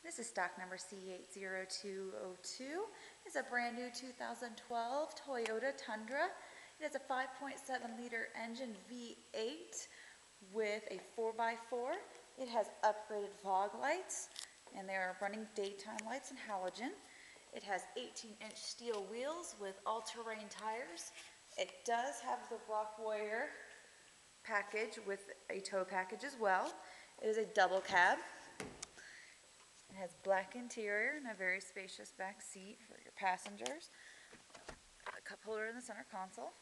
This is stock number C80202. It's a brand new 2012 Toyota Tundra. It has a 5.7 liter engine V8 with a 4x4. It has upgraded fog lights, and they are running daytime lights and halogen. It has 18-inch steel wheels with all-terrain tires. It does have the Rock Warrior package with a tow package as well. It is a double cab. It has black interior and a very spacious back seat for your passengers. A cup holder in the center console.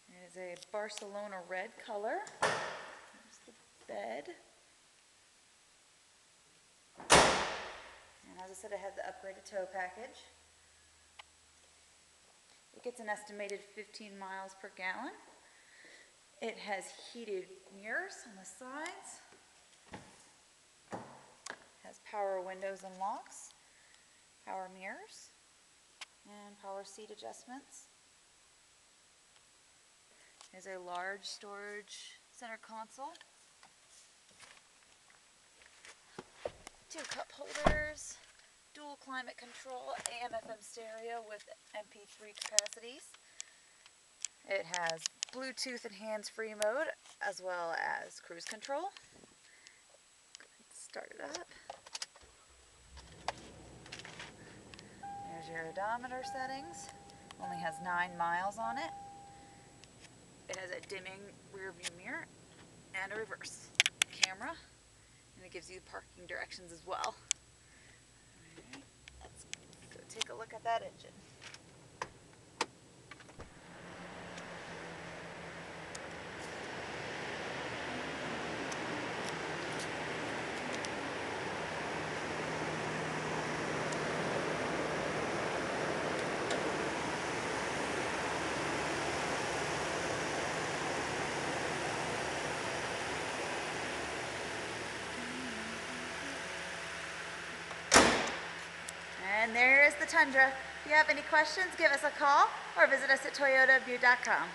It is a Barcelona red color. There's the bed. And as I said, it has the upgraded tow package. It gets an estimated 15 miles per gallon. It has heated mirrors on the sides. It has power windows and locks, power mirrors, and power seat adjustments. It has a large storage center console. 2 cup holders. Dual climate control, AM/FM stereo with MP3 capacities. It has Bluetooth and hands-free mode, as well as cruise control. Go ahead and start it up. There's your odometer settings. Only has 9 miles on it. It has a dimming rear view mirror and a reverse camera, and it gives you parking directions as well. Take a look at that engine. And there is the Tundra. If you have any questions, give us a call or visit us at toyotabutte.com.